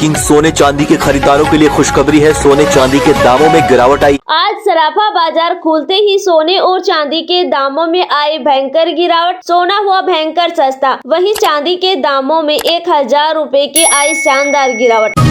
Breaking सोने चांदी के खरीदारों के लिए खुशखबरी है। सोने चांदी के दामों में गिरावट आई। आज सराफा बाजार खुलते ही सोने और चांदी के दामों में आई भयंकर गिरावट। सोना हुआ भयंकर सस्ता, वहीं चांदी के दामों में 1000 रुपए की आई शानदार गिरावट।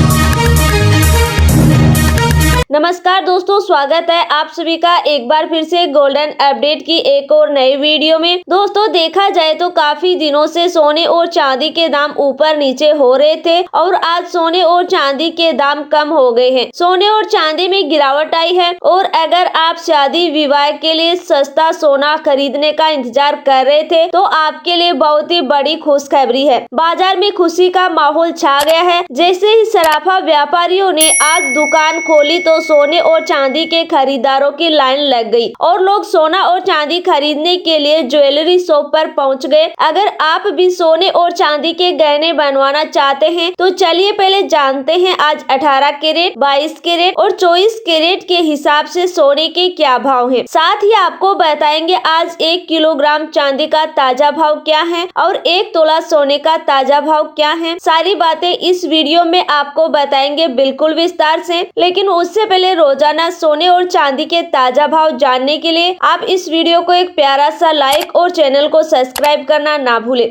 नमस्कार दोस्तों, स्वागत है आप सभी का एक बार फिर से गोल्डन अपडेट की एक और नई वीडियो में। दोस्तों, देखा जाए तो काफी दिनों से सोने और चांदी के दाम ऊपर नीचे हो रहे थे और आज सोने और चांदी के दाम कम हो गए हैं। सोने और चांदी में गिरावट आई है और अगर आप शादी विवाह के लिए सस्ता सोना खरीदने का इंतजार कर रहे थे तो आपके लिए बहुत ही बड़ी खुशखबरी है। बाजार में खुशी का माहौल छा गया है। जैसे ही सराफा व्यापारियों ने आज दुकान खोली तो सोने और चांदी के खरीदारों की लाइन लग गई और लोग सोना और चांदी खरीदने के लिए ज्वेलरी शॉप पर पहुंच गए। अगर आप भी सोने और चांदी के गहने बनवाना चाहते हैं तो चलिए पहले जानते हैं आज 18 कैरेट, 22 कैरेट और 24 कैरेट के हिसाब से सोने के क्या भाव हैं। साथ ही आपको बताएंगे आज 1 किलोग्राम चांदी का ताजा भाव क्या है और 1 तोला सोने का ताजा भाव क्या है। सारी बातें इस वीडियो में आपको बताएंगे बिल्कुल विस्तार से। लेकिन उससे पहले रोजाना सोने और चांदी के ताजा भाव जानने के लिए आप इस वीडियो को एक प्यारा सा लाइक और चैनल को सब्सक्राइब करना ना भूलें।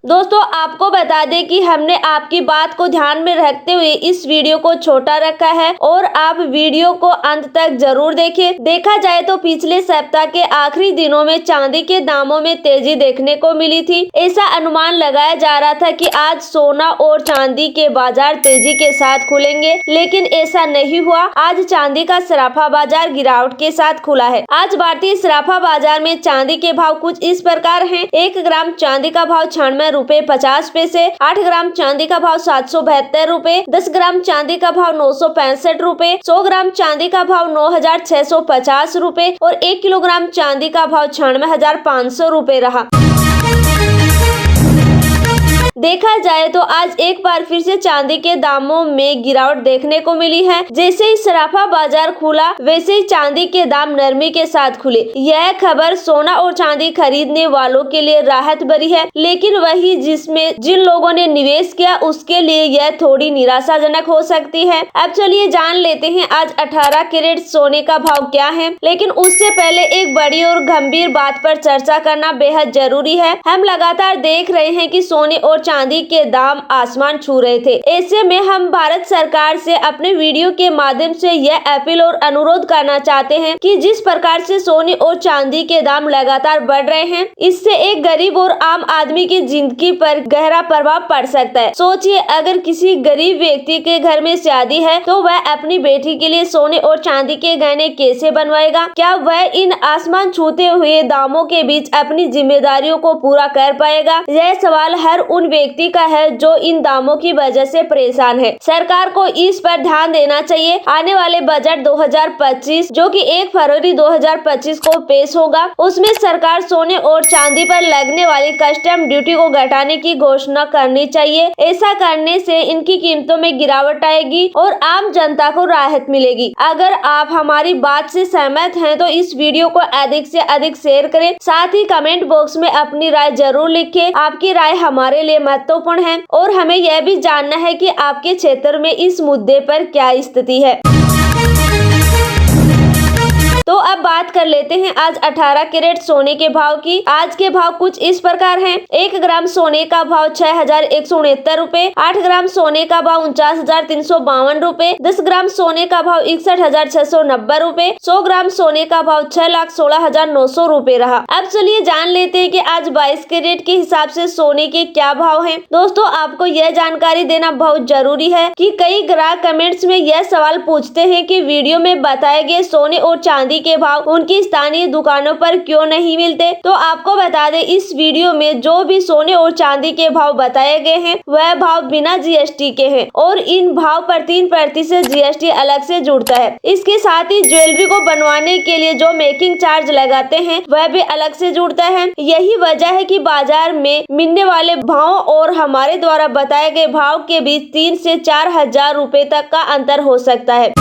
दोस्तों, आपको बता दें कि हमने आपकी बात को ध्यान में रखते हुए इस वीडियो को छोटा रखा है और आप वीडियो को अंत तक जरूर देखें। देखा जाए तो पिछले सप्ताह के आखिरी दिनों में चांदी के दामों में तेजी देखने को मिली थी। ऐसा अनुमान लगाया जा रहा था कि आज सोना और चांदी के बाजार तेजी के साथ खुलेंगे, लेकिन ऐसा नहीं हुआ। आज चांदी का सराफा बाजार गिरावट के साथ खुला है। आज भारतीय सराफा बाजार में चांदी के भाव कुछ इस प्रकार हैं। 1 ग्राम चांदी का भाव 96 रुपए 50 पैसे, 8 ग्राम चांदी का भाव 772 रुपए, 10 ग्राम चांदी का भाव 965 रुपए, 100 ग्राम चांदी का भाव 9650 रुपए और 1 किलोग्राम चांदी का भाव 96,500 रुपए रहा। देखा जाए तो आज एक बार फिर से चांदी के दामों में गिरावट देखने को मिली है। जैसे ही सराफा बाजार खुला वैसे ही चांदी के दाम नरमी के साथ खुले। यह खबर सोना और चांदी खरीदने वालों के लिए राहत भरी है, लेकिन वही जिन लोगों ने निवेश किया उसके लिए यह थोड़ी निराशाजनक हो सकती है। अब चलिए जान लेते हैं आज 18 कैरेट सोने का भाव क्या है। लेकिन उससे पहले एक बड़ी और गंभीर बात पर चर्चा करना बेहद जरूरी है। हम लगातार देख रहे हैं कि सोने और चांदी के दाम आसमान छू रहे थे। ऐसे में हम भारत सरकार से अपने वीडियो के माध्यम से यह अपील और अनुरोध करना चाहते हैं कि जिस प्रकार से सोने और चांदी के दाम लगातार बढ़ रहे हैं, इससे एक गरीब और आम आदमी की जिंदगी पर गहरा प्रभाव पड़ सकता है। सोचिए, अगर किसी गरीब व्यक्ति के घर में शादी है तो वह अपनी बेटी के लिए सोने और चांदी के गहने कैसे बनवाएगा? क्या वह इन आसमान छूते हुए दामों के बीच अपनी जिम्मेदारियों को पूरा कर पाएगा? यह सवाल हर उन व्यक्ति का है जो इन दामों की वजह से परेशान है। सरकार को इस पर ध्यान देना चाहिए। आने वाले बजट 2025 जो कि 1 फरवरी 2025 को पेश होगा, उसमें सरकार सोने और चांदी पर लगने वाली कस्टम ड्यूटी को घटाने की घोषणा करनी चाहिए। ऐसा करने से इनकी कीमतों में गिरावट आएगी और आम जनता को राहत मिलेगी। अगर आप हमारी बात से सहमत हैं तो इस वीडियो को अधिक से अधिक शेयर करें। साथ ही कमेंट बॉक्स में अपनी राय जरूर लिखें। आपकी राय हमारे लिए महत्वपूर्ण है और हमें यह भी जानना है कि आपके क्षेत्र में इस मुद्दे पर क्या स्थिति है। तो अब बात कर लेते हैं आज 18 कैरेट सोने के भाव की। आज के भाव कुछ इस प्रकार हैं। 1 ग्राम सोने का भाव 6169 रुपए, 8 ग्राम सोने का भाव 49,352 रुपए, 10 ग्राम सोने का भाव 61,690 रुपए, 100 ग्राम सोने का भाव 6,16,900 रुपए रहा। अब चलिए जान लेते हैं कि आज 22 कैरेट के हिसाब से सोने के क्या भाव हैं। दोस्तों, आपको यह जानकारी देना बहुत जरूरी है कि कई ग्राहक कमेंट्स में यह सवाल पूछते हैं कि वीडियो में बताए गए सोने और चांदी के भाव उनकी स्थानीय दुकानों पर क्यों नहीं मिलते। तो आपको बता दें, इस वीडियो में जो भी सोने और चांदी के भाव बताए गए हैं वह भाव बिना जीएसटी के हैं और इन भाव पर 3% जीएसटी अलग से जुड़ता है। इसके साथ ही ज्वेलरी को बनवाने के लिए जो मेकिंग चार्ज लगाते हैं वह भी अलग से जुड़ता है। यही वजह है कि बाजार में मिलने वाले भाव और हमारे द्वारा बताए गए भाव के बीच 3 से 4 हजार रुपए तक का अंतर हो सकता है।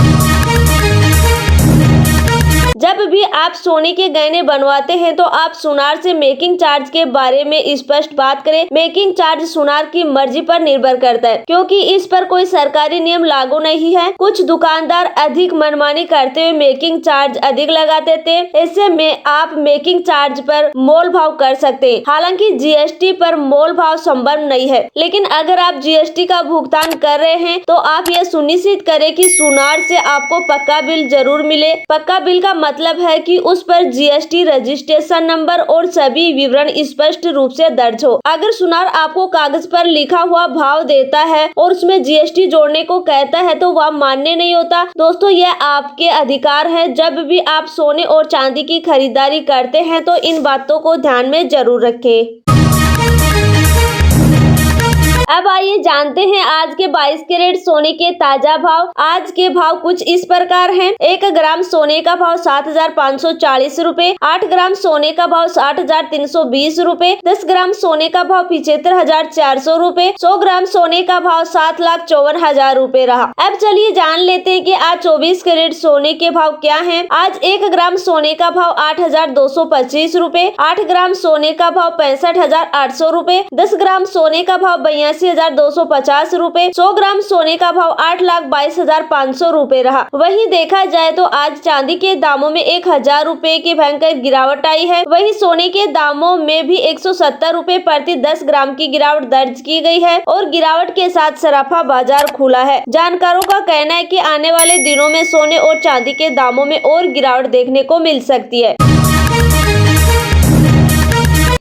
जब भी आप सोने के गहने बनवाते हैं तो आप सुनार से मेकिंग चार्ज के बारे में स्पष्ट बात करें। मेकिंग चार्ज सुनार की मर्जी पर निर्भर करता है, क्योंकि इस पर कोई सरकारी नियम लागू नहीं है। कुछ दुकानदार अधिक मनमानी करते हुए मेकिंग चार्ज अधिक लगा देते हैं। ऐसे में आप मेकिंग चार्ज पर मोल भाव कर सकते हैं। हालांकि जीएसटी पर मोल भाव संभव नहीं है, लेकिन अगर आप जीएसटी का भुगतान कर रहे हैं तो आप यह सुनिश्चित करें कि सुनार से आपको पक्का बिल जरूर मिले। पक्का बिल का मतलब है कि उस पर जीएसटी रजिस्ट्रेशन नंबर और सभी विवरण स्पष्ट रूप से दर्ज हो। अगर सुनार आपको कागज पर लिखा हुआ भाव देता है और उसमें जीएसटी जोड़ने को कहता है तो वह मान्य नहीं होता। दोस्तों, यह आपके अधिकार है। जब भी आप सोने और चांदी की खरीदारी करते हैं तो इन बातों को ध्यान में जरूर रखें। अब आइए जानते हैं आज के 22 कैरेट सोने के ताजा भाव। आज के भाव कुछ इस प्रकार हैं। 1 ग्राम सोने का भाव 7,540 रूपए, 8 ग्राम सोने का भाव 60,320 रूपए, 10 ग्राम सोने का भाव 75,400 रूपए, 100 ग्राम सोने का भाव 7,54,000 रूपए रहा। अब चलिए जान लेते हैं कि आज 24 कैरेट सोने के भाव क्या हैं। आज 1 ग्राम सोने का भाव 8,225 रूपए, 8 ग्राम सोने का भाव 65,800 रूपए, 10 ग्राम सोने का भाव 82,250 रूपए, 100 ग्राम सोने का भाव 8,22,500 रूपए रहा। वहीं देखा जाए तो आज चांदी के दामों में 1,000 रूपए की भयंकर गिरावट आई है। वहीं सोने के दामों में भी 170 रूपए प्रति 10 ग्राम की गिरावट दर्ज की गई है और गिरावट के साथ सराफा बाजार खुला है। जानकारों का कहना है कि आने वाले दिनों में सोने और चांदी के दामों में और गिरावट देखने को मिल सकती है।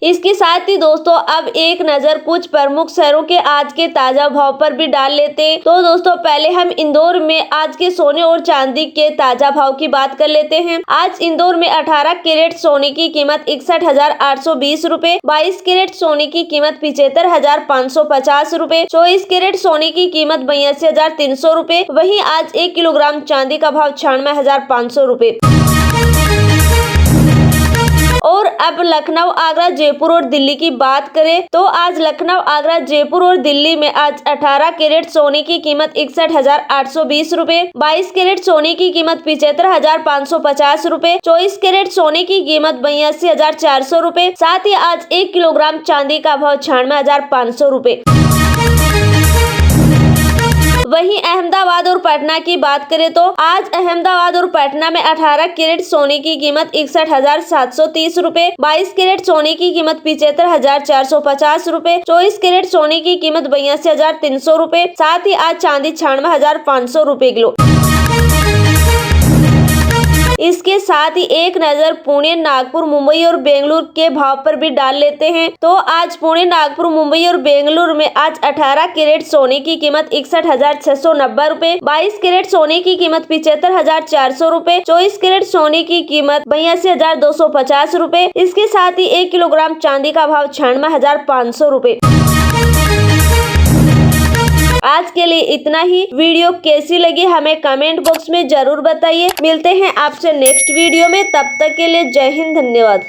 इसके साथ ही दोस्तों अब एक नजर कुछ प्रमुख शहरों के आज के ताजा भाव पर भी डाल लेते हैं। तो दोस्तों पहले हम इंदौर में आज के सोने और चांदी के ताजा भाव की बात कर लेते हैं। आज इंदौर में 18 कैरेट सोने की कीमत 61,820 रूपए, 22 कैरेट सोने की कीमत 75,550 रूपए, 24 कैरेट सोने की कीमत 82,300 रूपए। वहीं आज 1 किलोग्राम चांदी का भाव 96,500 रूपए। और अब लखनऊ, आगरा, जयपुर और दिल्ली की बात करें तो आज लखनऊ, आगरा, जयपुर और दिल्ली में आज 18 कैरेट सोने की कीमत 61,820 रूपए, 22 कैरेट सोने की कीमत 75,550 रूपए, 24 कैरेट सोने की कीमत 82,400 रूपए। साथ ही आज 1 किलोग्राम चांदी का भाव 96,500 रूपए। वहीं अहमदाबाद और पटना की बात करें तो आज अहमदाबाद और पटना में 18 कैरेट सोने की कीमत 61,730 रूपए, 22 कैरेट सोने की कीमत 75,450 रूपए, 24 कैरेट सोने की कीमत 82,300 रूपए। साथ ही आज चांदी 96,500 रूपए किलो। इसके साथ ही एक नजर पुणे, नागपुर, मुंबई और बेंगलुरु के भाव पर भी डाल लेते हैं। तो आज पुणे, नागपुर, मुंबई और बेंगलुरु में आज 18 कैरेट सोने की कीमत 61,690 रूपए, 22 कैरेट सोने की कीमत 75,400 रूपए, 24 कैरेट सोने की कीमत 82,250 रूपए। इसके साथ ही 1 किलोग्राम चांदी का भाव 96,500 रूपए। आज के लिए इतना ही। वीडियो कैसी लगी हमें कमेंट बॉक्स में जरूर बताइए। मिलते हैं आपसे नेक्स्ट वीडियो में, तब तक के लिए जय हिंद, धन्यवाद।